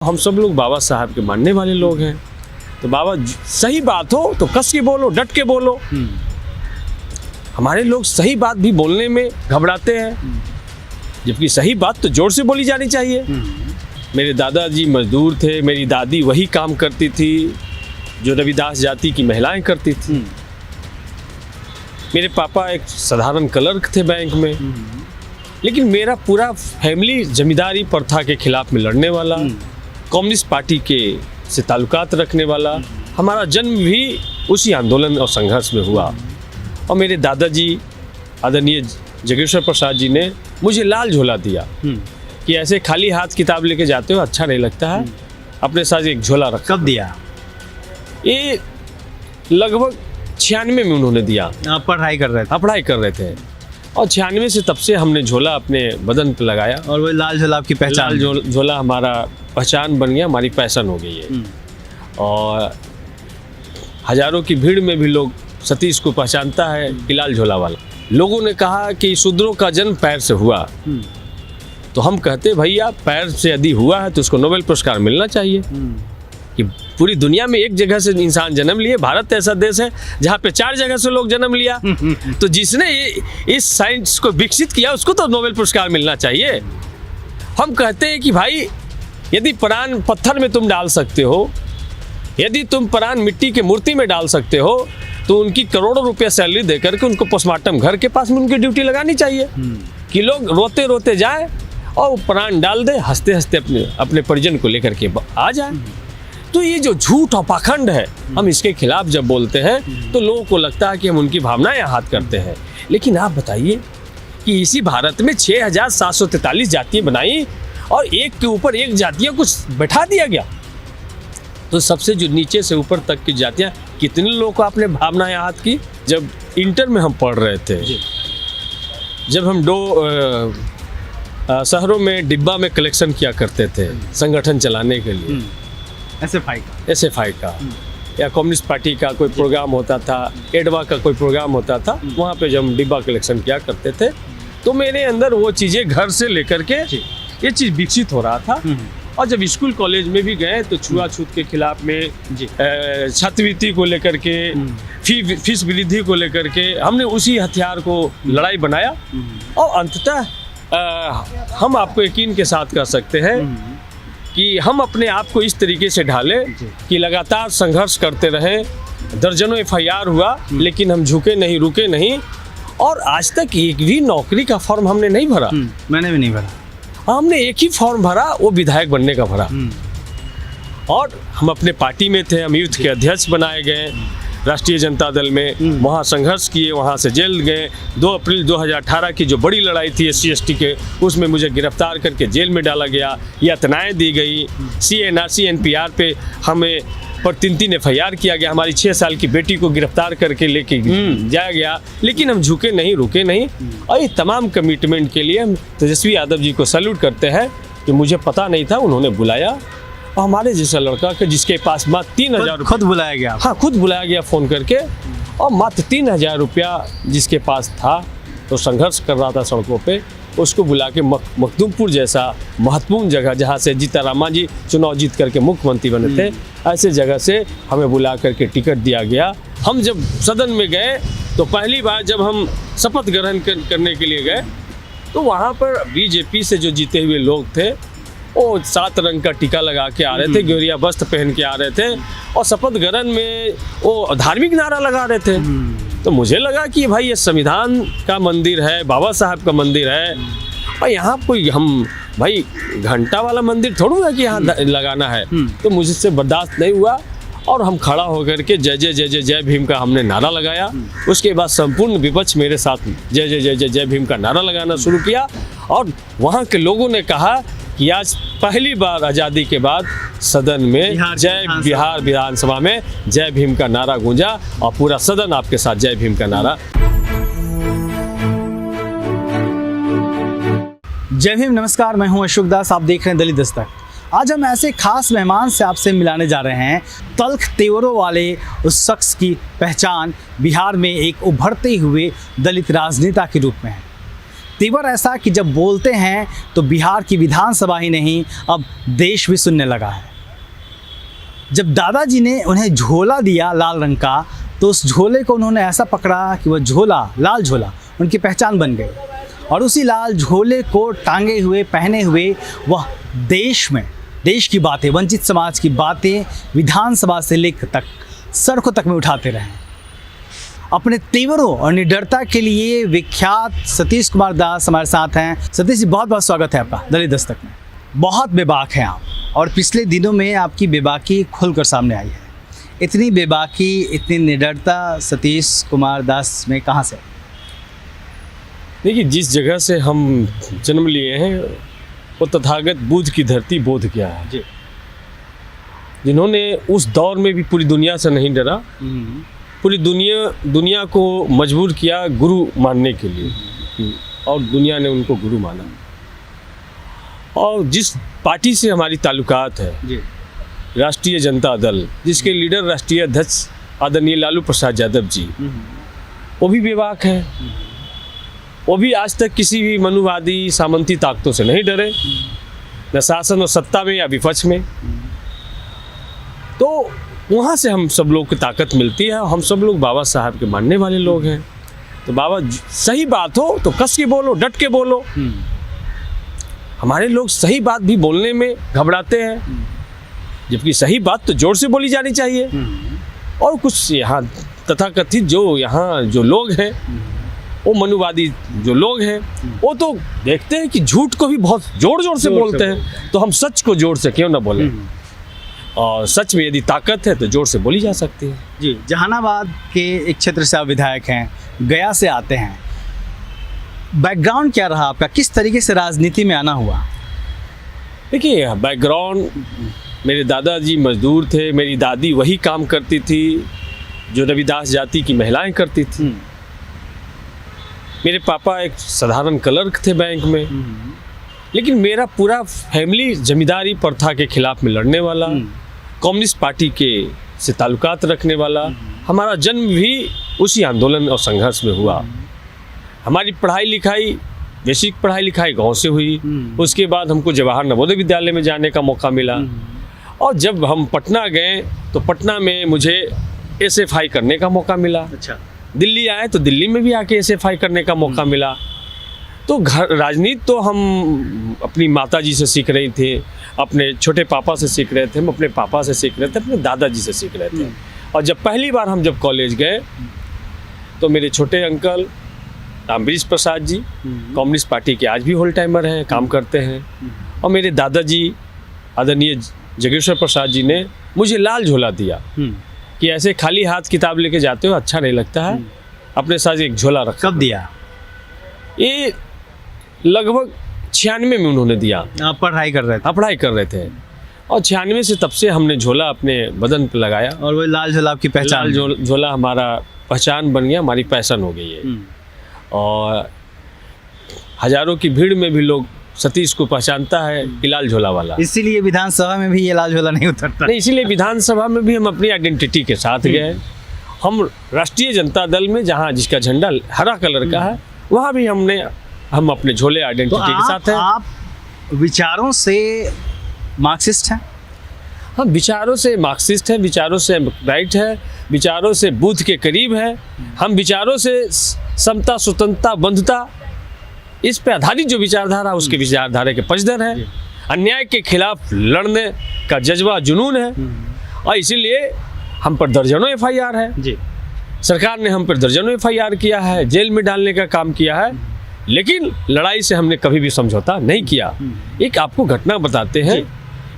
हम सब लोग बाबा साहब के मानने वाले लोग हैं, तो बाबा सही बात हो तो कस के बोलो, डट के बोलो। हमारे लोग सही बात भी बोलने में घबराते हैं, जबकि सही बात तो जोर से बोली जानी चाहिए। मेरे दादाजी मजदूर थे, मेरी दादी वही काम करती थी जो रविदास जाति की महिलाएं करती थी। मेरे पापा एक साधारण क्लर्क थे बैंक में, लेकिन मेरा पूरा फैमिली जमींदारी प्रथा के खिलाफ में लड़ने वाला, कम्युनिस्ट पार्टी के से ताल्लुकात रखने वाला। हमारा जन्म भी उसी आंदोलन और संघर्ष में हुआ। और मेरे दादाजी आदरणीय जगेश्वर प्रसाद जी ने मुझे लाल झोला दिया कि ऐसे खाली हाथ किताब लेके जाते हो अच्छा नहीं लगता है, अपने साथ एक झोला रखा। कब दिया? ये लगभग 96 में उन्होंने दिया। आप पढ़ाई कर रहे थे? हाँ, पढ़ाई कर रहे थे। और 96 से तब से हमने झोला अपने बदन पर लगाया, और वो लाल झोला आपकी पहचान? लाल झोला हमारा पहचान बन गया, हमारी पैशन हो गई है। और हजारों की भीड़ में भी लोग सतीश को पहचानता है कि लाल झोला वाला। लोगों ने कहा कि शूद्रों का जन्म पैर से हुआ, तो हम कहते भैया पैर से यदि हुआ है तो उसको नोबेल पुरस्कार मिलना चाहिए। कि पूरी दुनिया में एक जगह से इंसान जन्म लिए, भारत ऐसा देश है जहाँ पे 4 जगह से लोग जन्म लिया, तो जिसने इस साइंस को विकसित किया उसको तो नोबेल पुरस्कार मिलना चाहिए। हम कहते हैं कि भाई यदि प्राण पत्थर में तुम डाल सकते हो, यदि तुम प्राण मिट्टी के मूर्ति में डाल सकते हो, तो उनकी करोड़ों रुपया सैलरी देकर के उनको पोस्टमार्टम घर के पास में उनकी ड्यूटी लगानी चाहिए कि लोग रोते रोते जाए और प्राण डाल दे, हंसते हंसते अपने परिजन को लेकर के आ जाए। तो ये जो झूठ और पाखंड है, हम इसके खिलाफ जब बोलते हैं तो लोगों को लगता है कि हम उनकी भावनाएं आहत करते हैं। लेकिन आप बताइए कि इसी भारत में 6743 जातियां बनाई और एक के ऊपर एक जातियां कुछ बैठा दिया गया, तो सबसे जो नीचे से ऊपर तक की जातियां, कितने लोगों को आपने भावनाएं आहत की। जब इंटर में हम पढ़ रहे थे, जब हम 2 शहरों में डिब्बा में कलेक्शन किया करते थे संगठन चलाने के लिए, SFI का या कम्युनिस्ट पार्टी का कोई प्रोग्राम होता था, एडवा का कोई प्रोग्राम होता था, वहाँ पे जब हम डिब्बा कलेक्शन किया करते थे, तो मेरे अंदर वो चीज़ें घर से लेकर के ये चीज़ विकसित हो रहा था। और जब स्कूल कॉलेज में भी गए तो छुआछूत के खिलाफ में, छात्रवृत्ति को लेकर के, फीस वृद्धि को लेकर के हमने उसी हथियार को लड़ाई बनाया। और अंततः हम आपको यकीन के साथ कह सकते हैं कि हम अपने आप को इस तरीके से ढाले कि लगातार संघर्ष करते रहे। दर्जनों FIR हुआ, लेकिन हम झुके नहीं, रुके नहीं। और आज तक एक भी नौकरी का फॉर्म हमने नहीं भरा। मैंने भी नहीं भरा। हमने एक ही फॉर्म भरा, वो विधायक बनने का भरा। और हम अपने पार्टी में थे, हम यूथ के अध्यक्ष बनाए गए राष्ट्रीय जनता दल में, वहाँ संघर्ष किए, वहाँ से जेल गए। 2 अप्रैल 2018 की जो बड़ी लड़ाई थी SC ST के, उसमें मुझे गिरफ्तार करके जेल में डाला गया, यातनाएं दी गई। CNRC NPR पे हमें पर 3 FIR किया गया, हमारी 6 साल की बेटी को गिरफ्तार करके लेके जाया गया, लेकिन हम झुके नहीं, रुके नहीं। और ये तमाम कमिटमेंट के लिए हम तेजस्वी यादव जी को सैल्यूट करते हैं कि मुझे पता नहीं था, उन्होंने बुलाया। और हमारे जैसा लड़का के जिसके पास मात्र 3000 खुद बुलाया गया? हाँ, खुद बुलाया गया फ़ोन करके। और मात्र 3000 रुपया जिसके पास था, तो संघर्ष कर रहा था सड़कों पे, उसको बुला के मखदूमपुर जैसा महत्वपूर्ण जगह, जहाँ से जीतारामा जी चुनाव जीत करके मुख्यमंत्री बने थे, ऐसे जगह से हमें बुला करके टिकट दिया गया। हम जब सदन में गए तो पहली बार जब हम शपथ ग्रहण करने के लिए गए, तो वहाँ पर BJP से जो जीते हुए लोग थे, वो 7 रंग का टीका लगा के आ रहे थे, गेरुआ वस्त्र पहन के आ रहे थे, और शपथ ग्रहण में वो धार्मिक नारा लगा रहे थे। तो मुझे लगा कि भाई ये संविधान का मंदिर है, बाबा साहब का मंदिर है, और यहाँ कोई हम भाई घंटा वाला मंदिर थोड़ा है कि यहाँ लगाना है। तो मुझसे बर्दाश्त नहीं हुआ, और हम खड़ा होकर के जय जय जय जय जय भीम का हमने नारा लगाया। उसके बाद संपूर्ण विपक्ष मेरे साथ जय जय जय जय जय भीम का नारा लगाना शुरू किया। और वहाँ के लोगों ने कहा कि आज पहली बार आज़ादी के बाद सदन में बिहार विधानसभा में जय भीम का नारा गूंजा, और पूरा सदन आपके साथ जय भीम का नारा। जय भीम। नमस्कार, मैं हूं अशोक दास, आप देख रहे हैं दलित दस्तक। आज हम ऐसे खास मेहमान से आपसे मिलाने जा रहे हैं। तल्ख तेवरों वाले उस शख्स की पहचान बिहार में एक उभरते हुए दलित राजनेता के रूप में है। तेवर ऐसा कि जब बोलते हैं तो बिहार की विधानसभा ही नहीं, अब देश भी सुनने लगा है। जब दादाजी ने उन्हें झोला दिया लाल रंग का, तो उस झोले को उन्होंने ऐसा पकड़ा कि वह झोला, लाल झोला, उनकी पहचान बन गई। और उसी लाल झोले को टांगे हुए, पहने हुए वह देश में, देश की बातें, वंचित समाज की बातें विधानसभा से लेकर तक सड़कों तक में उठाते रहे। अपने तेवरों और निडरता के लिए विख्यात सतीश कुमार दास हमारे साथ हैं। सतीश जी, बहुत बहुत स्वागत है आपका दलित दस्तक में। बहुत बेबाक हैं आप, और पिछले दिनों में आपकी बेबाकी खुलकर सामने आई है। इतनी बेबाकी, इतनी निडरता सतीश कुमार दास में कहाँ से? देखिए, जिस जगह से हम जन्म लिए हैं वो तथागत बुद्ध की धरती बोध किया है जी। जिन्होंने उस दौर में भी पूरी दुनिया से नहीं डरा, पूरी दुनिया को मजबूर किया गुरु मानने के लिए, और दुनिया ने उनको गुरु माना। और जिस पार्टी से हमारी ताल्लुकात है जी, राष्ट्रीय जनता दल, जिसके लीडर राष्ट्रीय अध्यक्ष आदरणीय लालू प्रसाद यादव जी, वो भी बेबाक है। वो भी आज तक किसी भी मनुवादी सामंती ताकतों से नहीं डरे, न शासन और सत्ता में या विपक्ष में। तो वहाँ से हम सब लोग की ताकत मिलती है। हम सब लोग बाबा साहब के मानने वाले लोग हैं। तो बाबा, सही बात हो तो कस के बोलो, डट के बोलो। हमारे लोग सही बात भी बोलने में घबराते हैं, जबकि सही बात तो जोर से बोली जानी चाहिए। और कुछ यहाँ तथाकथित जो यहाँ जो लोग हैं, वो मनुवादी जो लोग हैं, वो तो देखते हैं कि झूठ को भी बहुत जोर जोर से बोलते हैं, तो हम सच को जोर से क्यों ना बोलें। और सच में यदि ताकत है तो जोर से बोली जा सकती है। जी, जहानाबाद के एक क्षेत्र से आप विधायक हैं, गया से आते हैं। बैकग्राउंड क्या रहा आपका, किस तरीके से राजनीति में आना हुआ? देखिए, बैकग्राउंड, मेरे दादाजी मजदूर थे, मेरी दादी वही काम करती थी जो रविदास जाति की महिलाएं करती थी। मेरे पापा एक साधारण क्लर्क थे बैंक में। लेकिन मेरा पूरा फैमिली जमींदारी प्रथा के खिलाफ में लड़ने वाला, कम्युनिस्ट पार्टी के से ताल्लुकात रखने वाला। हमारा जन्म भी उसी आंदोलन और संघर्ष में हुआ। हमारी पढ़ाई लिखाई, बेसिक पढ़ाई लिखाई गांव से हुई। उसके बाद हमको जवाहर नवोदय विद्यालय में जाने का मौका मिला। और जब हम पटना गए तो पटना में मुझे एसएफआई करने का मौका मिला। अच्छा। दिल्ली आए तो दिल्ली में भी आके एसएफआई करने का मौका मिला। तो घर राजनीति तो हम अपनी माता जी से सीख रहे थे, अपने छोटे पापा से सीख रहे थे, हम अपने पापा से सीख रहे थे, अपने दादाजी से सीख रहे थे। और जब पहली बार हम जब कॉलेज गए तो मेरे छोटे uncle Ambarish Prasad ji communist party के आज भी होल टाइमर हैं, काम करते हैं। और मेरे दादाजी आदरणीय जगेश्वर प्रसाद जी ने मुझे लाल झोला दिया कि ऐसे खाली हाथ किताब लेके जाते हो, अच्छा नहीं लगता है, अपने साथ एक झोला रख। कब दिया? ये लगभग 96 में उन्होंने दिया। आप पढ़ाई कर रहे थे? आप पढ़ाई कर रहे थे। और 96 से तब से हमने झोला अपने बदन पर लगाया। और वो लाल झोला आपकी पहचान? लाल झोला हमारा पहचान बन गया, हमारी पैशन हो गई है। और हजारों की भीड़ में भी लोग सतीश को पहचानता है कि लाल झोला वाला। इसीलिए विधानसभा में भी ये लाल झोला नहीं उतरता? नहीं, इसीलिए विधानसभा में भी हम अपनी आइडेंटिटी के साथ गए। हम राष्ट्रीय जनता दल में, जहाँ जिसका झंडा हरा कलर का है, वहाँ भी हम अपने झोले आइडेंटिटी के साथ हैं। आप विचारों से मार्क्सिस्ट हैं? हम विचारों से मार्क्सिस्ट हैं, विचारों से राइट है, विचारों से बुद्ध के करीब है। हम विचारों से समता, स्वतंत्रता, बंधुता, इस पे आधारित जो विचारधारा, उसके विचारधारा के पक्षधर है। अन्याय के खिलाफ लड़ने का जज्बा, जुनून है। और इसीलिए हम पर दर्जनों एफआईआर है जी। सरकार ने हम पर दर्जनों एफआईआर किया है, जेल में डालने का काम किया है। लेकिन लड़ाई से हमने कभी भी समझौता नहीं किया। एक आपको घटना बताते हैं,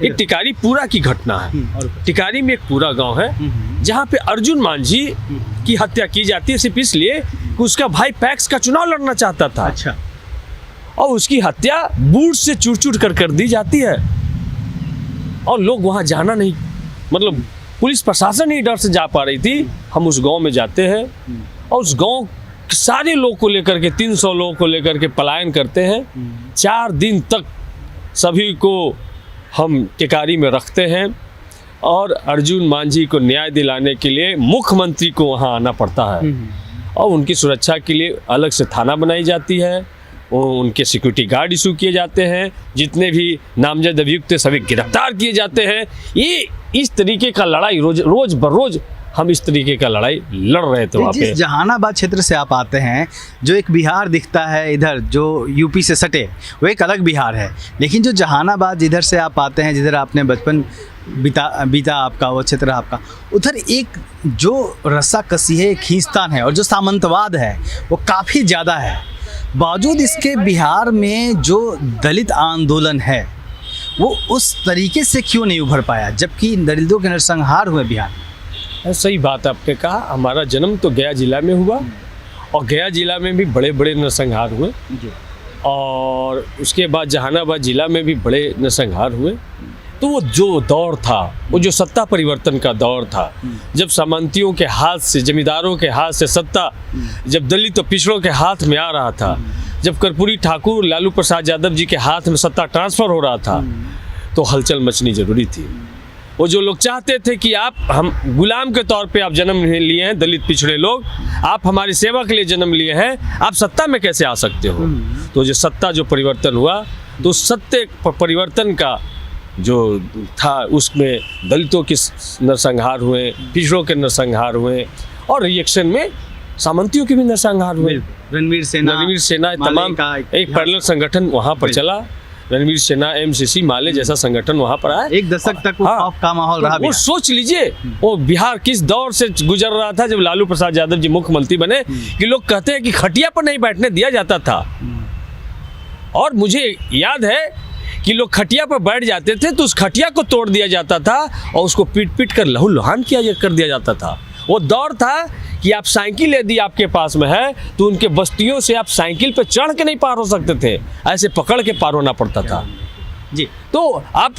एक टिकारी पूरा की घटना है। टिकारी में एक पूरा गांव है जहां पे अर्जुन मांझी की हत्या की जाती है, सिर्फ इसलिए कि उसका भाई पैक्स का चुनाव लड़ना चाहता था। अच्छा। और उसकी हत्या बूट से चूर-चूर कर दी जाती है। और लोग वहां जाना नहीं, मतलब पुलिस प्रशासन ही डर से जा पा रही थी। हम उस गांव में जाते हैं और उस गांव के सारे लोग को लेकर के, 300 लोगों को लेकर के पलायन करते हैं। 4 दिन तक सभी को हम टिकारी में रखते हैं। और अर्जुन मांझी को न्याय दिलाने के लिए मुख्यमंत्री को वहाँ आना पड़ता है। और उनकी सुरक्षा के लिए अलग से थाना बनाई जाती है, उनके सिक्योरिटी गार्ड इशू किए जाते हैं, जितने भी नामजद अभियुक्त सभी गिरफ्तार किए जाते हैं। ये इस तरीके का लड़ाई रोज बरोज हम इस तरीके का लड़ाई लड़ रहे थे वहाँ पे। जिस जहानाबाद क्षेत्र से आप आते हैं, जो एक बिहार दिखता है इधर जो यूपी से सटे, वो एक अलग बिहार है। लेकिन जो जहानाबाद जिधर से आप आते हैं, जिधर आपने बचपन बीता आपका, वो क्षेत्र आपका, उधर एक जो रस्साकसी है, खींचतान है और जो सामंतवाद है वो काफ़ी ज़्यादा है। बावजूद इसके बिहार में जो दलित आंदोलन है वो उस तरीके से क्यों नहीं उभर पाया, जबकि दलितों के नरसंहार हुए बिहार में? सही बात आपने कहा। हमारा जन्म तो गया जिला में हुआ और गया जिला में भी बड़े बड़े नरसंहार हुए और उसके बाद जहानाबाद जिला में भी बड़े नरसंहार हुए। तो वो जो दौर था, वो जो सत्ता परिवर्तन का दौर था, जब सामंतियों के हाथ से, जमींदारों के हाथ से सत्ता जब दलित और पिछड़ों के हाथ में आ रहा था, जब कर्पूरी ठाकुर लालू प्रसाद यादव जी के हाथ में सत्ता ट्रांसफ़र हो रहा था, तो हलचल मचनी ज़रूरी थी। वो जो लोग चाहते थे कि हम गुलाम के तौर पे आप जन्म लिए हैं, दलित पिछड़े लोग, आप हमारी सेवा के लिए जन्म लिए हैं, आप सत्ता में कैसे आ सकते हो? तो जो सत्ता जो परिवर्तन हुआ, तो सत्य परिवर्तन का जो था उसमें दलितों के नरसंहार हुए, पिछड़ों के नरसंहार हुए और रिएक्शन में सामंतियों के भी नरसंहार हुए। रणवीर सेना तमाम एक पैरेलल संगठन वहाँ पर चला। रणवीर सेना, एमसीसी, माले जैसा संगठन वहाँ पर आया। एक दशक तक वो खौफ का माहौल रहा। वो सोच लीजिए वो बिहार किस दौर से गुजर रहा था जब लालू प्रसाद यादव जी मुख्यमंत्री बने, कि लोग कहते हैं कि खटिया पर नहीं बैठने दिया जाता था। और मुझे याद है कि लोग खटिया पर बैठ जाते थे तो उस खटिया को तोड़ दिया जाता था और उसको पीट पीट कर लहू लुहान कर दिया जाता था। वो दौर था कि आप साइकिल यदि आपके पास में है तो उनके बस्तियों से आप साइकिल पे चढ़ के नहीं पार हो सकते थे, ऐसे पकड़ के पार होना पड़ता था जी। तो आप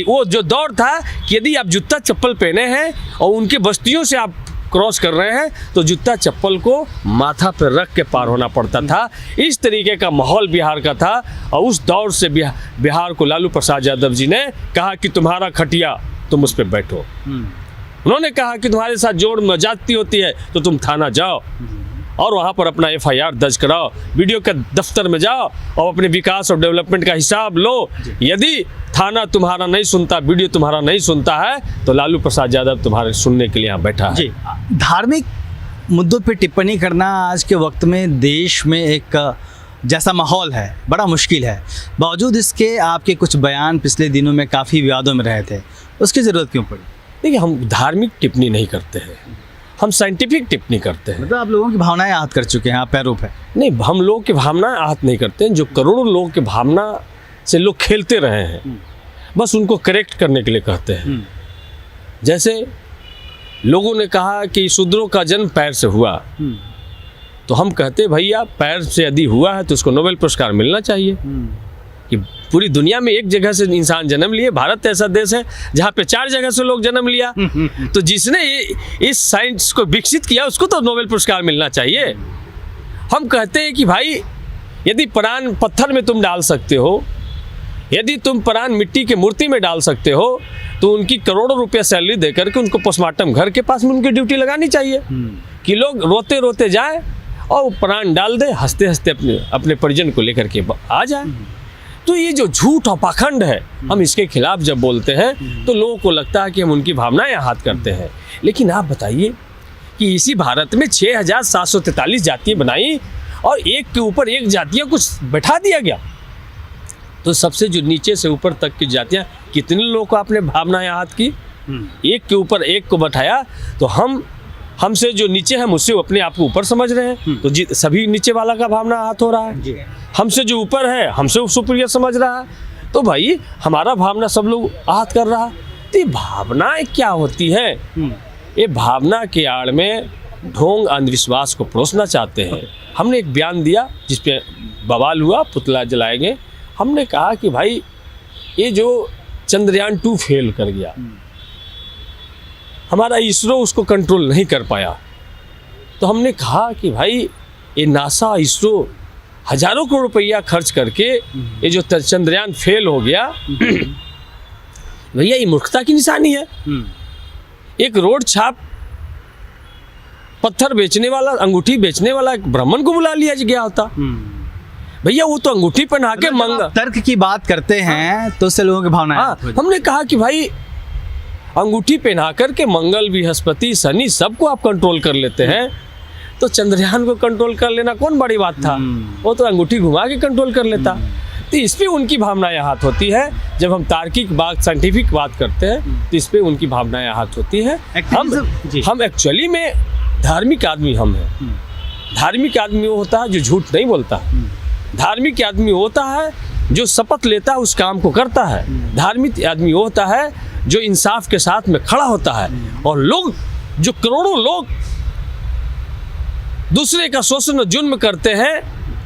वो जो दौर था कि यदि आप जूता चप्पल पहने हैं और उनके बस्तियों से आप क्रॉस कर रहे हैं तो जूता चप्पल को माथा पर रख के पार होना पड़ता था। इस तरीके का माहौल बिहार का था और उस दौर से बिहार को लालू प्रसाद यादव जी ने कहा कि तुम्हारा खटिया तुम उस पर बैठो। उन्होंने कहा कि तुम्हारे साथ जोड़ में जाती होती है तो तुम थाना जाओ और वहाँ पर अपना FIR दर्ज कराओ, वीडियो के दफ्तर में जाओ और अपने विकास और डेवलपमेंट का हिसाब लो। यदि थाना तुम्हारा नहीं सुनता, वीडियो तुम्हारा नहीं सुनता है तो लालू प्रसाद यादव तुम्हारे सुनने के लिए यहाँ बैठा है। जी, धार्मिक मुद्दों पे टिप्पणी करना आज के वक्त में देश में एक जैसा माहौल है बड़ा मुश्किल है। बावजूद इसके आपके कुछ बयान पिछले दिनों में काफ़ी विवादों में रहे थे, उसकी ज़रूरत क्यों पड़ी? देखिए, हम धार्मिक टिप्पणी नहीं करते हैं, हम साइंटिफिक टिप्पणी करते हैं। मतलब आप लोगों की भावनाएं आहत कर चुके हैं, आप पैरों पे। नहीं, हम लोगों की भावनाएं आहत नहीं करते हैं। जो करोड़ों लोगों की भावना से लोग खेलते रहे हैं, बस उनको करेक्ट करने के लिए कहते हैं। जैसे लोगों ने कहा कि शूद्रों का जन्म पैर से हुआ, तो हम कहते भैया पैर से यदि हुआ है तो उसको नोबेल पुरस्कार मिलना चाहिए। कि पूरी दुनिया में एक जगह से इंसान जन्म लिए, भारत ऐसा देश है जहाँ पे 4 जगह से लोग जन्म लिया, तो जिसने इस साइंस को विकसित किया उसको तो नोबेल पुरस्कार मिलना चाहिए। हम कहते हैं कि भाई यदि प्राण पत्थर में तुम डाल सकते हो, यदि तुम प्राण मिट्टी के मूर्ति में डाल सकते हो, तो उनकी करोड़ों रुपया सैलरी देकर के उनको पोस्टमार्टम घर के पास में उनकी ड्यूटी लगानी चाहिए कि लोग रोते रोते जाए और प्राण डाल दे, हंसते हंसते अपने परिजन को लेकर के आ जाए। तो ये जो झूठ और पाखंड है, हम इसके खिलाफ जब बोलते हैं तो लोगों को लगता है कि हम उनकी भावनाएं आहत करते हैं। लेकिन आप बताइए कि इसी भारत में 6743 जातियाँ बनाई और एक के ऊपर एक जातियाँ कुछ बैठा दिया गया, तो सबसे जो नीचे से ऊपर तक की जातियाँ, कितने लोगों को आपने भावनाएं आहत की? एक के ऊपर एक को बैठाया, तो हमसे जो नीचे है मुझसे अपने आप को ऊपर समझ रहे हैं, तो सभी नीचे वाला का भावना आहत हो रहा है। हमसे जो ऊपर है हमसे सुपीरियर समझ रहा है, तो भाई हमारा भावना सब लोग आहत कर रहा है। तो ये भावनाएं क्या होती हैं? ये भावना के आड़ में ढोंग अंधविश्वास को परोसना चाहते हैं। हमने एक बयान दिया जिसपे बवाल हुआ, पुतला जलाएंगे। हमने कहा कि भाई ये जो चंद्रयान 2 फेल कर गया, हमारा इसरो उसको कंट्रोल नहीं कर पाया, तो हमने कहा कि भाई ये नासा इसरो हजारों करोड़ रुपया खर्च करके ये जो चंद्रयान फेल हो गया, भैया ये मूर्खता की निशानी है। एक रोड छाप पत्थर बेचने वाला, अंगूठी बेचने वाला एक ब्राह्मण को बुला लिया गया होता। भैया वो तो अंगूठी पहना के मंगा। तर्क की बात करते हैं तो उससे लोगों की भावना हाँ, हमने कहा कि भाई अंगूठी पहना करके मंगल, बृहस्पति, शनि सबको आप कंट्रोल कर लेते हैं, तो चंद्रयान को कंट्रोल कर लेना कौन बड़ी बात था। वो तो अंगूठी घुमा के कंट्रोल कर लेता। तो इस पे उनकी भावनाएं हाथ होती है। जब हम तार्किक बात, साइंटिफिक बात करते हैं तो इस पे उनकी भावनाएं हाथ होती है। हम एक्चुअली में धार्मिक आदमी हम हैं। धार्मिक आदमी वो होता है जो झूठ नहीं बोलता। धार्मिक आदमी होता है जो शपथ लेता है, उस काम को करता है। धार्मिक आदमी वो होता है जो इंसाफ के साथ में खड़ा होता है। और लोग जो करोड़ों लोग दूसरे का शोषण जुर्म करते हैं,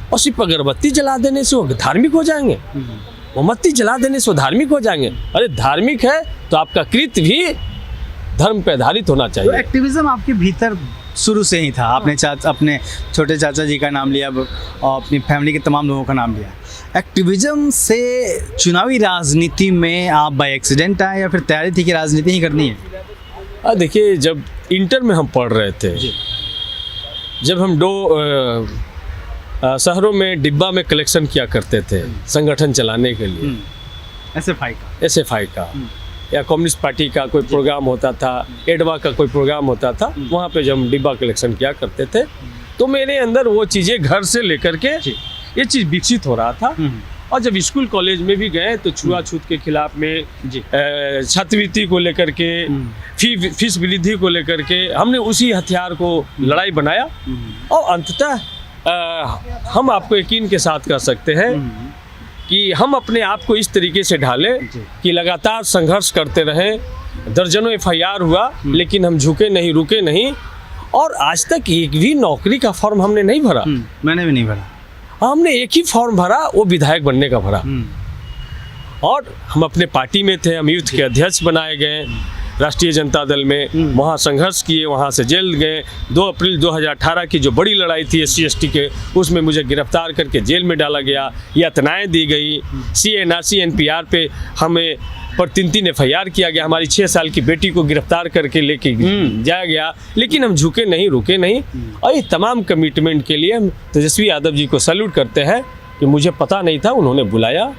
और सिर्फ अगरबत्ती जला देने से वो धार्मिक हो जाएंगे, मोमबत्ती जला देने से वो धार्मिक हो जाएंगे। अरे धार्मिक है तो आपका कृत्य भी धर्म पे आधारित होना चाहिए। तो एक्टिविज्म आपके भीतर शुरू से ही था। आपने अपने छोटे चाचा जी का नाम लिया और अपनी फैमिली के तमाम लोगों का नाम लिया। एक्टिविज्म से चुनावी राजनीति में आप बाय एक्सीडेंट आए या फिर तैयारी थी कि राजनीति ही करनी है? देखिए, जब इंटर में हम पढ़ रहे थे, जब हम शहरों में डिब्बा में कलेक्शन किया करते थे संगठन चलाने के लिए, SFI का या कम्युनिस्ट पार्टी का कोई प्रोग्राम होता था, एडवा का कोई प्रोग्राम होता था, वहाँ पे जब हम डिब्बा कलेक्शन किया करते थे तो मेरे अंदर वो चीज़ें घर से लेकर के ये चीज़ विकसित हो रहा था। और जब स्कूल कॉलेज में भी गए तो छुआछूत के खिलाफ में, छात्रवृत्ति को लेकर के, फीस वृद्धि को लेकर के हमने उसी हथियार को लड़ाई बनाया। और अंततः हम आपको यकीन के साथ कह सकते हैं कि हम अपने आप को इस तरीके से ढालें कि लगातार संघर्ष करते रहें। दर्जनों FIR हुआ लेकिन हम झुके नहीं, रुके नहीं। और आज तक एक भी नौकरी का फॉर्म हमने नहीं भरा। मैंने भी नहीं भरा। हमने एक ही फॉर्म भरा, वो विधायक बनने का भरा। और हम अपने पार्टी में थे, हम यूथ के अध्यक्ष बनाए गए राष्ट्रीय जनता दल में, वहाँ संघर्ष किए, वहाँ से जेल गए। 2 अप्रैल 2018 की जो बड़ी लड़ाई थी SC ST के, उसमें मुझे गिरफ्तार करके जेल में डाला गया, यातनाएं दी गई। CNRC NPR पे हमें पर 3 FIR किया गया। हमारी 6 साल की बेटी को गिरफ्तार करके लेके जाया गया, लेकिन हम झुके नहीं, रुके नहीं। और ये तमाम कमिटमेंट के लिए हम तेजस्वी यादव जी को सैल्यूट करते हैं कि मुझे पता नहीं था, उन्होंने बुलाया।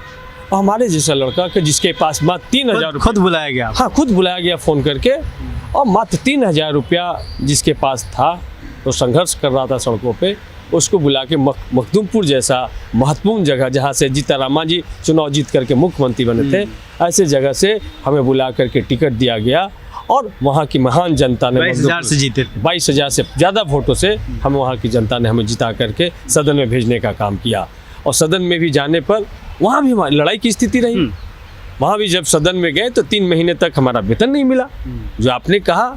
और हमारे जैसा लड़का के जिसके पास मात्र 3,000 खुद बुलाया गया। हाँ, खुद बुलाया गया फ़ोन करके। और मात्र 3,000 रुपया जिसके पास था, तो संघर्ष कर रहा था सड़कों पे, उसको बुला के मखदूमपुर जैसा महत्वपूर्ण जगह, जहाँ से जीतारामा जी चुनाव जीत करके मुख्यमंत्री बने थे, ऐसे जगह से हमें बुला करके टिकट दिया गया। और वहाँ की महान जनता ने 22,000 से जीते, 22,000 से ज़्यादा वोटों से हमें वहाँ की जनता ने हमें जिता करके सदन में भेजने का काम किया। और सदन में भी जाने पर वहाँ भी हमारी लड़ाई की स्थिति रही। वहाँ भी जब सदन में गए तो 3 महीने तक हमारा वेतन नहीं मिला। जो आपने कहा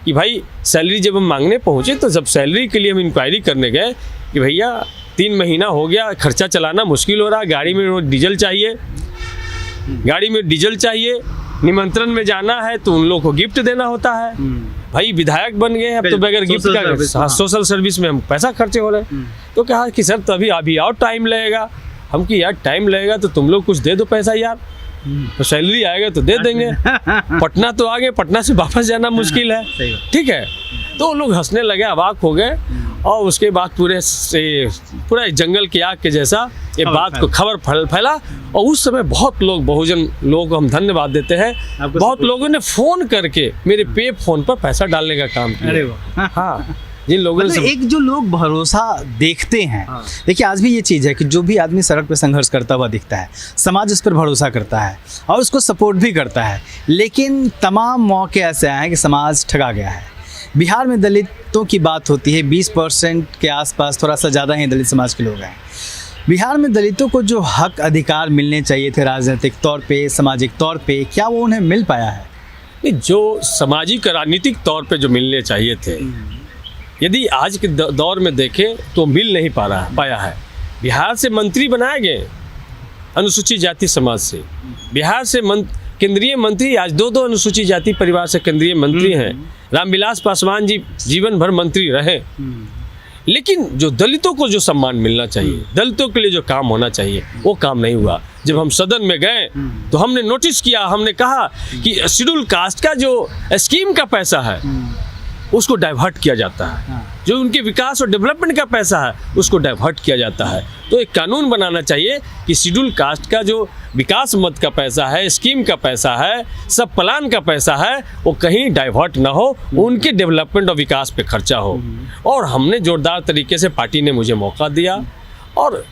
कि भाई सैलरी, जब हम मांगने पहुँचे तो जब सैलरी के लिए हम इंक्वायरी करने गए कि भैया 3 महीना हो गया, खर्चा चलाना मुश्किल हो रहा, गाड़ी में रोज डीजल चाहिए, निमंत्रण में जाना है तो उन लोगों को गिफ्ट देना होता है। भाई विधायक बन गए, अब तो बगैर गिफ्ट का सोशल सर्विस में हम पैसा खर्चे हो रहे। तो कहा कि सर तभी अभी और टाइम लगेगा। हम कि यार टाइम लगेगा तो तुम लोग कुछ दे दो पैसा यार, तो सैलरी आएगा तो दे देंगे। पटना तो आ गए, पटना से वापस जाना मुश्किल है, ठीक है। तो लोग हंसने लगे, अवाक हो गए। और उसके बाद पूरा जंगल की आग के जैसा ये बात को खबर फैला। और उस समय बहुत लोग, बहुजन लोगों को हम धन्यवाद देते हैं, बहुत लोगों ने फ़ोन करके मेरे पे फ़ोन पर पैसा डालने का काम किया। हाँ, जिन लोगों ने एक जो लोग भरोसा देखते हैं। देखिए आज भी ये चीज़ है कि जो भी आदमी सड़क पे संघर्ष करता हुआ दिखता है, समाज उस पर भरोसा करता है और उसको सपोर्ट भी करता है। लेकिन तमाम मौके ऐसे आए हैं कि समाज ठगा गया है। बिहार में दलितों की बात होती है, 20% के आसपास, थोड़ा सा ज़्यादा ही दलित समाज के लोग हैं। बिहार में दलितों को जो हक अधिकार मिलने चाहिए थे राजनीतिक तौर पे, सामाजिक तौर पे, क्या वो उन्हें मिल पाया है? जो सामाजिक राजनीतिक तौर पे जो मिलने चाहिए थे, यदि आज के दौर में देखें तो मिल नहीं पाया है। बिहार से मंत्री बनाए गए अनुसूचित जाति समाज से, बिहार से केंद्रीय मंत्री आज 2 अनुसूचित जाति परिवार से केंद्रीय मंत्री हैं। रामविलास पासवान जी जीवन भर मंत्री रहे। लेकिन जो दलितों को जो सम्मान मिलना चाहिए, दलितों के लिए जो काम होना चाहिए, वो काम नहीं हुआ। जब हम सदन में गए तो हमने नोटिस किया, हमने कहा कि शेड्यूल कास्ट का जो स्कीम का पैसा है उसको डाइवर्ट किया जाता है। हाँ। जो उनके विकास और डेवलपमेंट का पैसा है उसको डाइवर्ट किया जाता है। तो एक कानून बनाना चाहिए कि शेड्यूल कास्ट का जो विकास मद का पैसा है, स्कीम का पैसा है, सब प्लान का पैसा है, वो कहीं डाइवर्ट ना हो, उनके डेवलपमेंट और विकास पे खर्चा हो। और हमने जोरदार तरीके से, पार्टी ने मुझे मौका दिया और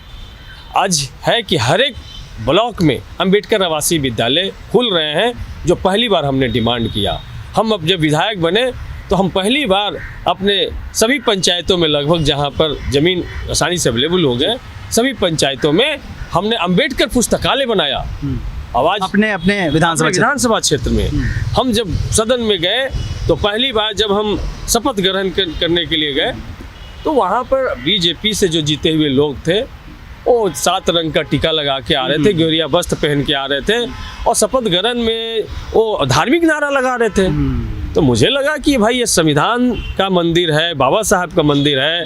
आज है कि हर एक ब्लॉक में अंबेडकर आवासीय विद्यालय खुल रहे हैं, जो पहली बार हमने डिमांड किया। हम अब जब विधायक बने तो हम पहली बार अपने सभी पंचायतों में, लगभग जहां पर ज़मीन आसानी से अवेलेबल हो गए, सभी पंचायतों में हमने अंबेडकर पुस्तकालय बनाया। आवाज अपने विधानसभा क्षेत्र में हम जब सदन में गए तो पहली बार जब हम शपथ ग्रहण करने के लिए गए तो वहाँ पर बीजेपी से जो जीते हुए लोग थे वो 7 रंग का टीका लगा के आ रहे थे, गेरुआ वस्त्र पहन के आ रहे थे और शपथ ग्रहण में वो धार्मिक नारा लगा रहे थे। तो मुझे लगा कि भाई ये संविधान का मंदिर है, बाबा साहब का मंदिर है,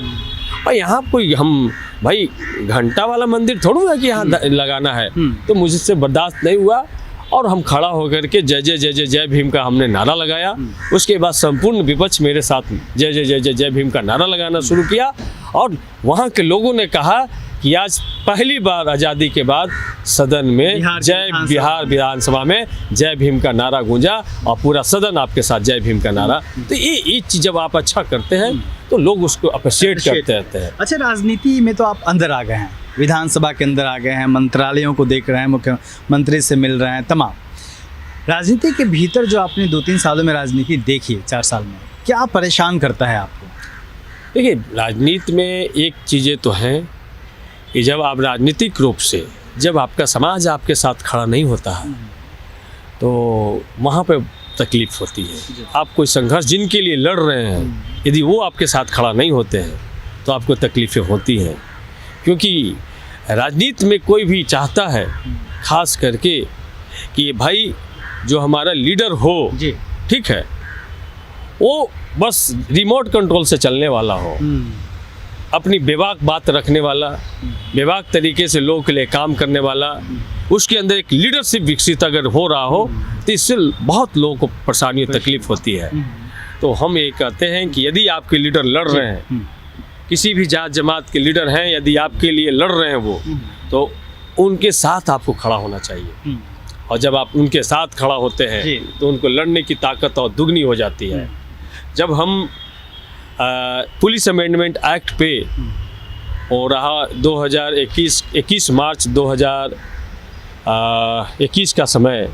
और यहाँ कोई हम भाई घंटा वाला मंदिर थोड़ा है कि यहाँ लगाना है। तो मुझसे बर्दाश्त नहीं हुआ और हम खड़ा होकर के जय जय जय जय जय भीम का हमने नारा लगाया। उसके बाद संपूर्ण विपक्ष मेरे साथ जय जय जय जय जय भीम का नारा लगाना शुरू किया और वहाँ के लोगों ने कहा कि आज पहली बार आज़ादी के बाद सदन में बिहार विधानसभा में जय भीम का नारा गूंजा और पूरा सदन आपके साथ जय भीम का नारा। तो ये चीज़ जब आप अच्छा करते हैं तो लोग उसको अप्रिशिएट करते रहते हैं। अच्छा, राजनीति में तो आप अंदर आ गए हैं, विधानसभा के अंदर आ गए हैं, मंत्रालयों को देख रहे हैं, मुख्यमंत्री से मिल रहे हैं, तमाम राजनीति के भीतर जो आपने 2-3 सालों में राजनीति देखी, 4 साल में, क्या परेशान करता है आपको? देखिए, राजनीति में एक चीज़ें तो हैं कि जब आप राजनीतिक रूप से, जब आपका समाज आपके साथ खड़ा नहीं होता है तो वहाँ पे तकलीफ होती है। आप कोई संघर्ष जिनके लिए लड़ रहे हैं, यदि वो आपके साथ खड़ा नहीं होते हैं तो आपको तकलीफ़ें होती हैं। क्योंकि राजनीति में कोई भी चाहता है खास करके कि भाई जो हमारा लीडर हो, ठीक है, वो बस रिमोट कंट्रोल से चलने वाला हो, अपनी बेबाक बात रखने वाला, बेबाक तरीके से लोगों के लिए काम करने वाला, उसके अंदर एक लीडरशिप विकसित अगर हो रहा हो तो इससे बहुत लोगों को परेशानी और तकलीफ होती है। तो हम ये कहते हैं कि यदि आपके लीडर लड़ रहे हैं, किसी भी जात जमात के लीडर हैं, यदि आपके लिए लड़ रहे हैं वो, तो उनके साथ आपको खड़ा होना चाहिए। और जब आप उनके साथ खड़ा होते हैं तो उनको लड़ने की ताकत और दुगनी हो जाती है। जब हम पुलिस अमेंडमेंट एक्ट पे हो रहा 21 मार्च 2021 का समय,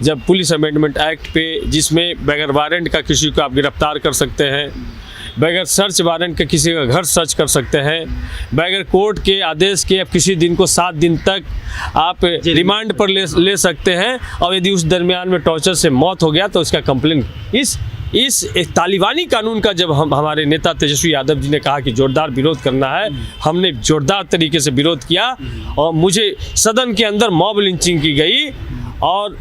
जब पुलिस अमेंडमेंट एक्ट पे, जिसमें बगैर वारंट का किसी को आप गिरफ्तार कर सकते हैं, बगैर सर्च वारंट के किसी का घर सर्च कर सकते हैं, बगैर कोर्ट के आदेश के आप किसी दिन को 7 दिन तक आप रिमांड पर ले सकते हैं, और यदि उस दरमियान में टॉर्चर से मौत हो गया तो उसका कंप्लेंट इस एक तालिबानी कानून का जब हमारे नेता तेजस्वी यादव जी ने कहा कि जोरदार विरोध करना है, हमने जोरदार तरीके से विरोध किया और मुझे सदन के अंदर मॉब लिंचिंग की गई और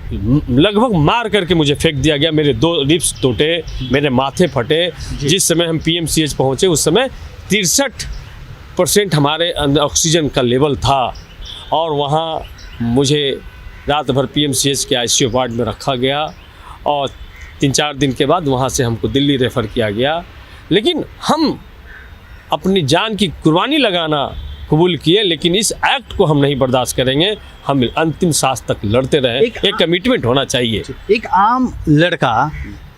लगभग मार करके मुझे फेंक दिया गया। मेरे 2 रिब्स टूटे, मेरे माथे फटे। जिस समय हम PMCH पहुँचे उस समय 63% हमारे अंदर ऑक्सीजन का लेवल था और वहाँ मुझे रात भर PMCH के ICU वार्ड में रखा गया और 3-4 दिन के बाद वहाँ से हमको दिल्ली रेफ़र किया गया। लेकिन हम अपनी जान की कुर्बानी लगाना कबूल किए, लेकिन इस एक्ट को हम नहीं बर्दाश्त करेंगे। हम अंतिम सांस तक लड़ते रहें। एक कमिटमेंट होना चाहिए। एक आम लड़का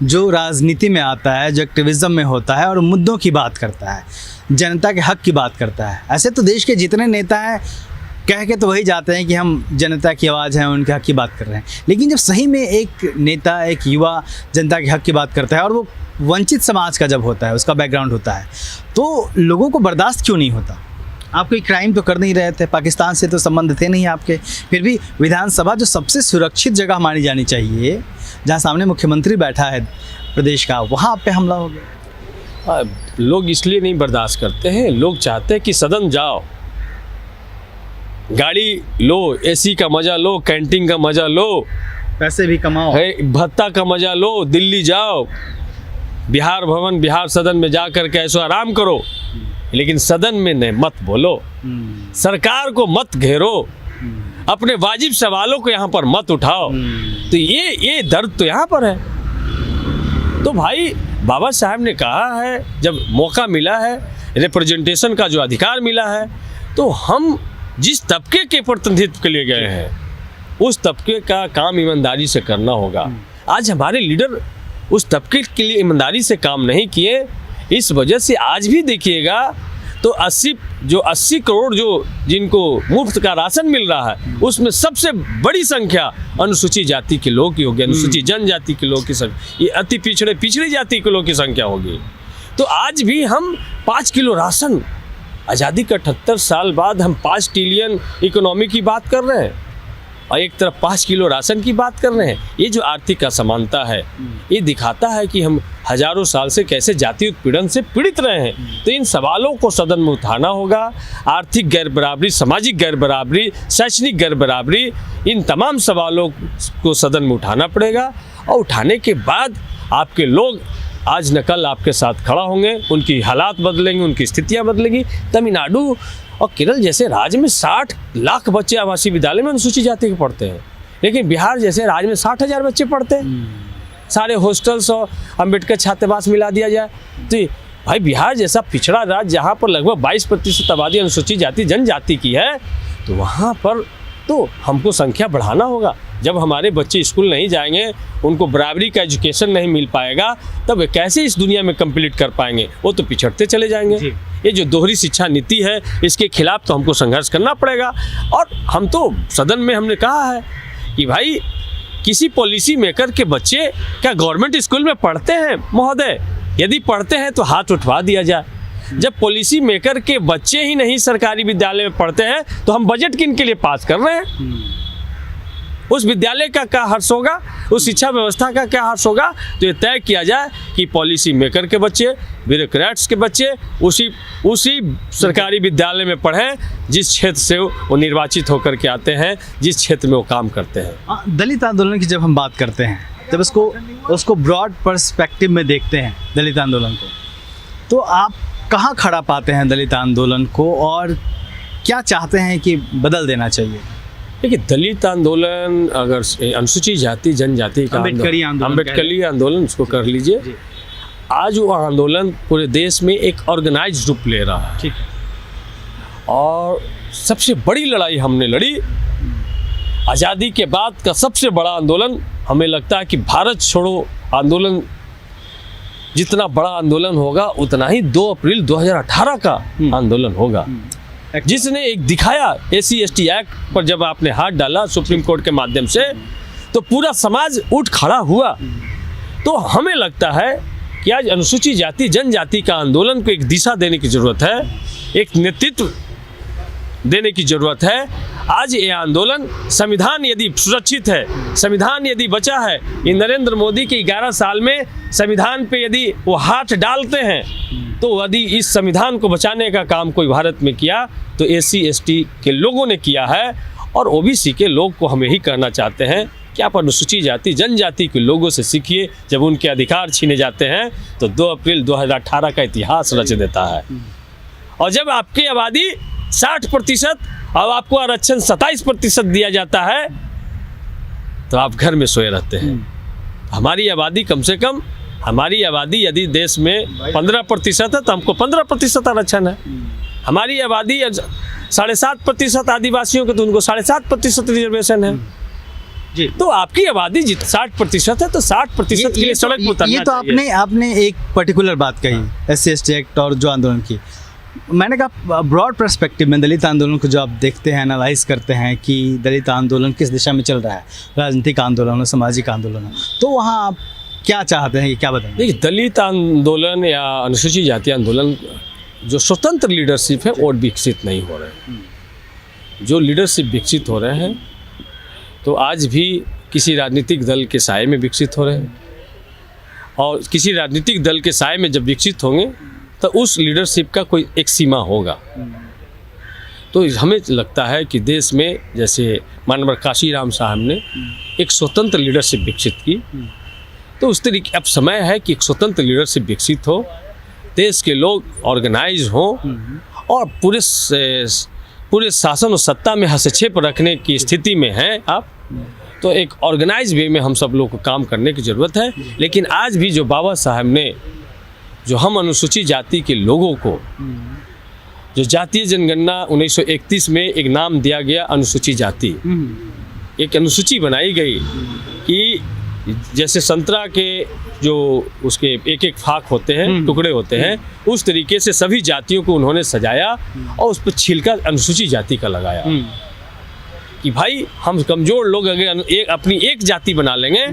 जो राजनीति में आता है, जो एक्टिविज्म में होता है और मुद्दों की बात करता है, जनता के हक की बात करता है, ऐसे तो देश के जितने नेता हैं कह के तो वही जाते हैं कि हम जनता की आवाज़ हैं, उनके हक की बात कर रहे हैं। लेकिन जब सही में एक नेता, एक युवा जनता के हक की बात करता है और वो वंचित समाज का जब होता है, उसका बैकग्राउंड होता है, तो लोगों को बर्दाश्त क्यों नहीं होता? आप कोई क्राइम तो कर नहीं रहे थे, पाकिस्तान से तो संबंध थे नहीं आपके, फिर भी विधानसभा जो सबसे सुरक्षित जगह मानी जानी चाहिए, जहाँ सामने मुख्यमंत्री बैठा है प्रदेश का, वहाँ आप पे हमला हो गया। लोग इसलिए नहीं बर्दाश्त करते हैं, लोग चाहते हैं कि सदन जाओ, गाड़ी लो, AC का मज़ा लो, कैंटीन का मज़ा लो, पैसे भी कमाओ, भत्ता का मज़ा लो, दिल्ली जाओ, बिहार भवन, बिहार सदन में जा कर के ऐसो आराम करो, लेकिन सदन में नहीं मत बोलो, सरकार को मत घेरो, अपने वाजिब सवालों को यहाँ पर मत उठाओ। तो ये दर्द तो यहाँ पर है। तो भाई बाबा साहब ने कहा है, जब मौका मिला है, रिप्रेजेंटेशन का जो अधिकार मिला है, तो हम जिस तबके के प्रतिनिधित्व के लिए गए हैं उस तबके का काम ईमानदारी से करना होगा। आज हमारे लीडर उस तबके के लिए ईमानदारी से काम नहीं किए, इस वजह से आज भी देखिएगा तो 80 करोड़ जो जिनको मुफ्त का राशन मिल रहा है उसमें सबसे बड़ी संख्या अनुसूचित जाति के लोग की होगी, अनुसूचित जनजाति के लोग की संख्या, ये अति पिछड़ी जाति के लोग की संख्या होगी। तो आज भी हम 5 किलो राशन, आज़ादी का 78 साल बाद हम 5 ट्रिलियन इकोनॉमी की बात कर रहे हैं और एक तरफ 5 किलो राशन की बात कर रहे हैं। ये जो आर्थिक असमानता है ये दिखाता है कि हम हजारों साल से कैसे जाति उत्पीड़न से पीड़ित रहे हैं। तो इन सवालों को सदन में उठाना होगा। आर्थिक गैर बराबरी, सामाजिक गैर बराबरी, शैक्षणिक गैर बराबरी, इन तमाम सवालों को सदन में उठाना पड़ेगा और उठाने के बाद आपके लोग आज न कल आपके साथ खड़ा होंगे, उनकी हालात बदलेंगे, उनकी स्थितियाँ बदलेंगी। तमिलनाडु और केरल जैसे राज्य में 60 लाख बच्चे आवासीय विद्यालय में अनुसूचित जाति के पढ़ते हैं, लेकिन बिहार जैसे राज्य में 60,000 बच्चे पढ़ते हैं। सारे हॉस्टल्स और अम्बेडकर छात्रावास मिला दिया जाए तो भाई बिहार जैसा पिछड़ा राज्य जहाँ पर लगभग 22% आबादी अनुसूचित जाति जनजाति की है, तो वहाँ पर तो हमको संख्या बढ़ाना होगा। जब हमारे बच्चे स्कूल नहीं जाएंगे, उनको बराबरी का एजुकेशन नहीं मिल पाएगा, तब वे कैसे इस दुनिया में कंप्लीट कर पाएंगे? वो तो पिछड़ते चले जाएंगे। ये जो दोहरी शिक्षा नीति है इसके खिलाफ तो हमको संघर्ष करना पड़ेगा। और हम तो सदन में हमने कहा है कि भाई किसी पॉलिसी मेकर के बच्चे क्या गवर्नमेंट स्कूल में पढ़ते हैं महोदय? यदि पढ़ते हैं तो हाथ उठवा दिया जाए। जब पॉलिसी मेकर के बच्चे ही नहीं सरकारी विद्यालय में पढ़ते हैं तो हम बजट किन के लिए पास कर रहे हैं? उस विद्यालय का क्या हर्ष होगा, उस शिक्षा व्यवस्था का क्या हर्ष होगा? तो ये तय किया जाए कि पॉलिसी मेकर के बच्चे, ब्यूरोक्रेट्स के बच्चे उसी सरकारी विद्यालय में पढ़ें जिस क्षेत्र से वो निर्वाचित होकर के आते हैं, जिस क्षेत्र में वो काम करते हैं। दलित आंदोलन की जब हम बात करते हैं, जब उसको ब्रॉड पर्सपेक्टिव में देखते हैं दलित आंदोलन को, तो आप कहाँ खड़ा पाते हैं दलित आंदोलन को और क्या चाहते हैं कि बदल देना चाहिए? देखिए, दलित आंदोलन अगर अनुसूचित जाति जनजाति का अम्बेडकरी आंदोलन उसको कर लीजिए, आज वो आंदोलन पूरे देश में एक ऑर्गेनाइज रूप ले रहा है। ठीक। और सबसे बड़ी लड़ाई हमने लड़ी, आज़ादी के बाद का सबसे बड़ा आंदोलन हमें लगता है कि भारत छोड़ो आंदोलन जितना बड़ा आंदोलन होगा उतना ही 2 अप्रैल 2018 का आंदोलन होगा, जिसने एक दिखाया SC/ST एक्ट पर जब आपने हाथ डाला सुप्रीम कोर्ट के माध्यम से तो पूरा समाज उठ खड़ा हुआ। तो हमें लगता है कि आज अनुसूचित जाति जनजाति का आंदोलन को एक दिशा देने की ज़रूरत है, एक नेतृत्व देने की ज़रूरत है। आज ये आंदोलन, संविधान यदि सुरक्षित है, संविधान यदि बचा है, ये नरेंद्र मोदी के 11 साल में संविधान पे यदि वो हाथ डालते हैं तो यदि इस संविधान को बचाने का काम कोई भारत में किया तो SC/ST के लोगों ने किया है। और OBC के लोग को हम यही कहना चाहते हैं कि आप अनुसूचित जाति जनजाति के लोगों से सीखिए। जब उनके अधिकार छीने जाते हैं तो 2 अप्रैल 2018 का इतिहास रच देता है। और जब आपकी आबादी 60% और आपको आरक्षण 27% दिया जाता है तो आप घर में सोए रहते हैं। हमारी आबादी कम से कम, हमारी आबादी यदि देश में 15% है तो हमको 15% आरक्षण है। हमारी आबादी 7.5% आदिवासियों के तो उनको 7.5% रिजर्वेशन है जी। तो आपकी आबादी 60% है तो 60% के लिए सड़क पर उतरना ये तो आपने एक पर्टिकुलर बात कही SC/ST एक्ट और जो आंदोलन की। मैंने कहा ब्रॉड पर्सपेक्टिव में दलित आंदोलन को जो आप देखते हैं, एनालाइज करते हैं कि दलित आंदोलन किस दिशा में चल रहा है, राजनीतिक आंदोलन हो, सामाजिक आंदोलन हो, तो वहाँ आप क्या चाहते हैं कि क्या बताएं? देखिए, दलित आंदोलन या अनुसूचित जाति आंदोलन जो स्वतंत्र लीडरशिप है वो विकसित नहीं हो रहे हैं। जो लीडरशिप विकसित हो रहे हैं तो आज भी किसी राजनीतिक दल के साए में विकसित हो रहे हैं, और किसी राजनीतिक दल के साए में जब विकसित होंगे तो उस लीडरशिप का कोई एक सीमा होगा। तो हमें लगता है कि देश में जैसे माननीय काशीराम साहब ने एक स्वतंत्र लीडरशिप विकसित की, तो उस तरीके अब समय है कि एक स्वतंत्र लीडरशिप विकसित हो, देश के लोग ऑर्गेनाइज हों और पूरे शासन और सत्ता में हस्तक्षेप रखने की स्थिति में हैं आप, तो एक ऑर्गेनाइज वे में हम सब लोग को काम करने की ज़रूरत है। लेकिन आज भी जो बाबा साहब ने जो हम अनुसूचित जाति के लोगों को जो जातीय जनगणना 1931 में एक नाम दिया गया अनुसूचित जाति, एक अनुसूची बनाई गई कि जैसे संतरा के जो उसके एक एक फाक होते हैं, टुकड़े होते हैं, उस तरीके से सभी जातियों को उन्होंने सजाया और उस पर छिलका अनुसूचित जाति का लगाया कि भाई हम कमज़ोर लोग अगर अपनी एक जाति बना लेंगे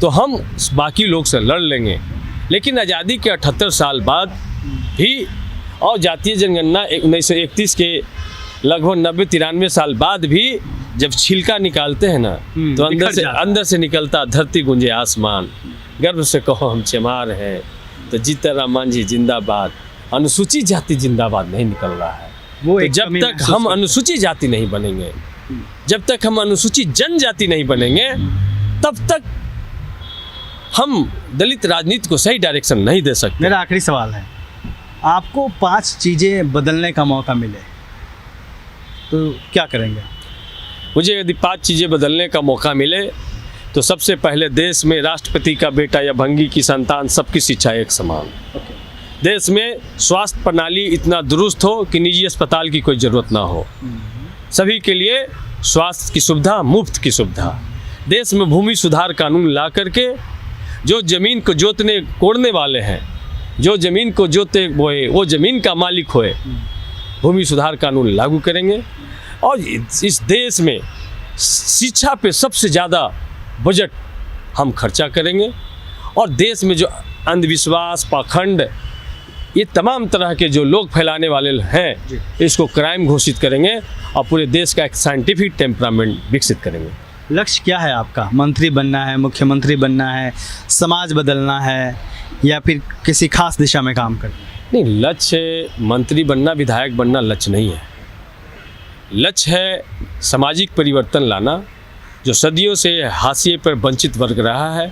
तो हम बाकी लोग से लड़ लेंगे। लेकिन आज़ादी के 78 साल बाद भी और जातीय जनगणना 1931 के लगभग 90-93 साल बाद भी जब छिलका निकालते हैं ना तो अंदर से निकलता धरती गुंजे आसमान, गर्व से कहो हम चमार हैं, तो जीतरा मांझी जिंदाबाद, अनुसूचित जाति जिंदाबाद नहीं निकल रहा है। वो तो जब तक हम अनुसूचित जाति नहीं बनेंगे, जब तक हम अनुसूचित जनजाति नहीं बनेंगे, तब तक हम दलित राजनीति को सही डायरेक्शन नहीं दे सकते। मेरा आखिरी सवाल है, आपको 5 चीज़ें बदलने का मौका मिले तो क्या करेंगे? मुझे यदि 5 चीज़ें बदलने का मौका मिले तो सबसे पहले देश में राष्ट्रपति का बेटा या भंगी की संतान सबकी शिक्षा एक समान। देश में स्वास्थ्य प्रणाली इतना दुरुस्त हो कि निजी अस्पताल की कोई ज़रूरत ना हो, सभी के लिए स्वास्थ्य की सुविधा, मुफ्त की सुविधा। देश में भूमि सुधार कानून ला करके जो ज़मीन को जोतने कोड़ने वाले हैं, जो ज़मीन को जोते बोए वो ज़मीन का मालिक होए, भूमि सुधार कानून लागू करेंगे। और इस देश में शिक्षा पे सबसे ज़्यादा बजट हम खर्चा करेंगे और देश में जो अंधविश्वास, पाखंड, ये तमाम तरह के जो लोग फैलाने वाले हैं, इसको क्राइम घोषित करेंगे और पूरे देश का एक साइंटिफिक टेम्परामेंट विकसित करेंगे। लक्ष्य क्या है आपका? मंत्री बनना है, मुख्यमंत्री बनना है, समाज बदलना है, या फिर किसी खास दिशा में काम करना है? नहीं, लक्ष्य मंत्री बनना, विधायक बनना लक्ष्य नहीं है। लक्ष्य है सामाजिक परिवर्तन लाना। जो सदियों से हाशिए पर वंचित वर्ग रहा है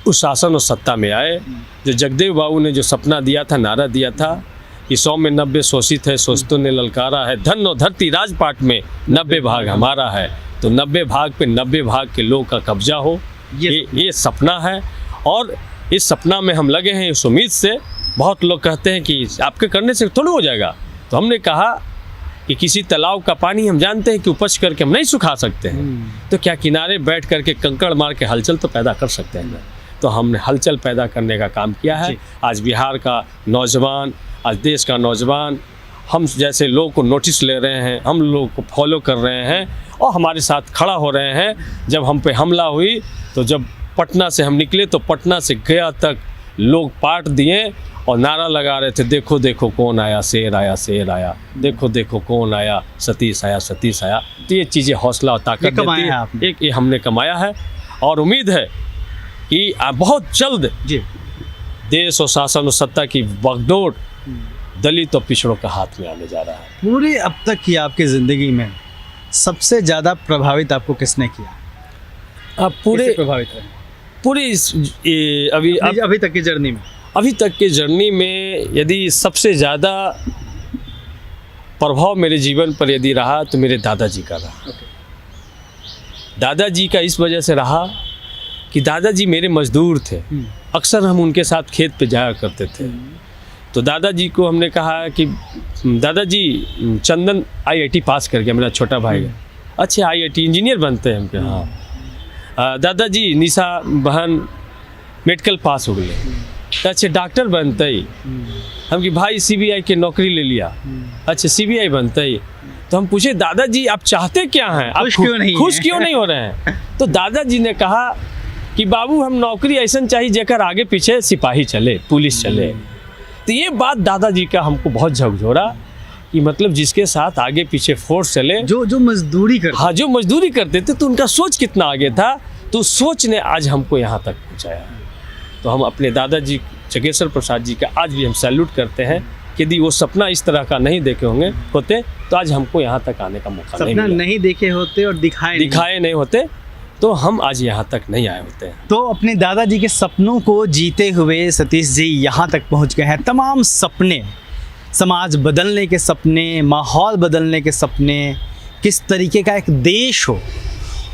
उस शासन और सत्ता में आए। जो जगदेव बाबू ने जो सपना दिया था, नारा दिया था कि 100 में 90 शोषित है, शोषितों ने ललकारा है, धन और धरती राजपाट में 90 भाग हमारा है, तो 90 भाग पे 90 भाग के लोग का कब्जा हो, ये सपना है। और इस सपना में हम लगे हैं इस उम्मीद से। बहुत लोग कहते हैं कि आपके करने से थोड़ा हो जाएगा, तो हमने कहा कि किसी तालाब का पानी हम जानते हैं कि उपज करके हम नहीं सुखा सकते हैं, तो क्या किनारे बैठ करके कंकड़ मार के हलचल तो पैदा कर सकते हैं ना। तो हमने हलचल पैदा करने का काम किया है। आज बिहार का नौजवान, आज देश का नौजवान हम जैसे लोगों को नोटिस ले रहे हैं, हम लोगों को फॉलो कर रहे हैं और हमारे साथ खड़ा हो रहे हैं। जब हम पे हमला हुई तो जब पटना से हम निकले तो पटना से गया तक लोग पाट दिए और नारा लगा रहे थे, देखो देखो कौन आया, शेर आया, शेर आया, देखो देखो कौन आया, सतीश आया, सतीश आया। तो ये चीज़ें हौसला और ताकत देती है। एक ये हमने कमाया है और उम्मीद है कि बहुत जल्द देश और शासन और सत्ता की बागडोर दलित और पिछड़ों का हाथ में आने जा रहा है। पूरे अब तक की आपकी ज़िंदगी में सबसे ज़्यादा प्रभावित आपको किसने किया? आप पूरे प्रभावित रहे पूरी अभी तक की जर्नी में? अभी तक की जर्नी में यदि सबसे ज़्यादा प्रभाव मेरे जीवन पर यदि रहा तो मेरे दादाजी का रहा। दादाजी का इस वजह से रहा कि दादाजी मेरे मजदूर थे। अक्सर हम उनके साथ खेत पे जाया करते थे। तो दादाजी को हमने कहा कि दादाजी चंदन IIT पास कर गया, मेरा छोटा भाई। अच्छे IIT इंजीनियर बनते हैं हमके। हाँ। दादाजी निशा बहन मेडिकल पास हो गए, अच्छे डॉक्टर बनते ही। हम कि भाई CBI के नौकरी ले लिया, अच्छा CBI बनते ही। तो हम पूछे दादाजी आप चाहते क्या हैं, आप खुश क्यों नहीं हो रहे हैं? तो दादाजी ने कहा कि बाबू हम नौकरी ऐसा चाहिए जेकर आगे पीछे सिपाही चले, पुलिस चले। तो ये बात दादाजी का हमको बहुत झकझोरा कि मतलब जिसके साथ आगे पीछे फोर्स चले, जो मजदूरी करते, हाँ जो मजदूरी करते थे, तो उनका सोच कितना आगे था। तो सोच ने आज हमको यहाँ तक पहुँचाया। तो हम अपने दादाजी चकेश्वर प्रसाद जी का आज भी हम सैल्यूट करते हैं कि यदि वो सपना इस तरह का नहीं देखे होते तो आज हमको यहाँ तक आने का मौका नहीं देखे होते और दिखाए नहीं होते तो हम आज यहाँ तक नहीं आए होते। तो अपने दादाजी के सपनों को जीते हुए सतीश जी यहाँ तक पहुँच गए हैं। तमाम सपने, समाज बदलने के सपने, माहौल बदलने के सपने, किस तरीके का एक देश हो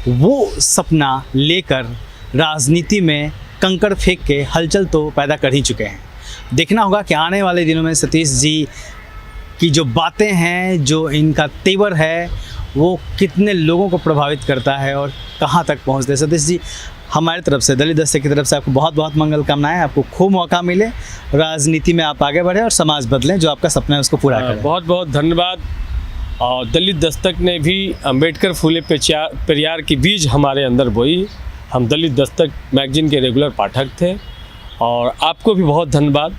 वो सपना लेकर राजनीति में कंकड़ फेंक के हलचल तो पैदा कर ही चुके हैं। देखना होगा कि आने वाले दिनों में सतीश जी की जो बातें हैं, जो इनका तेवर है, वो कितने लोगों को प्रभावित करता है और कहाँ तक पहुँचते हैं। सतीश जी, हमारी तरफ से, दलित दस्तक की तरफ से आपको बहुत बहुत मंगल कामनाएं। आपको खूब मौका मिले, राजनीति में आप आगे बढ़े और समाज बदलें, जो आपका सपना है उसको पूरा करें। बहुत बहुत धन्यवाद। और दलित दस्तक ने भी अम्बेडकर फूले पेरियार की बीज हमारे अंदर बोई। हम दलित दस्तक मैगजीन के रेगुलर पाठक थे। और आपको भी बहुत धन्यवाद।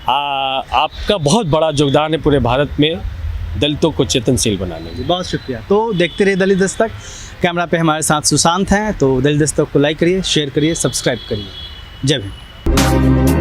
आपका बहुत बड़ा योगदान है पूरे भारत में दलितों को चेतनशील बनाने में। बहुत शुक्रिया। तो देखते रहिए दलित दस्तक। कैमरा पे हमारे साथ सुशांत हैं। तो दलित दस्तक को लाइक करिए, शेयर करिए, सब्सक्राइब करिए। जय हिंद।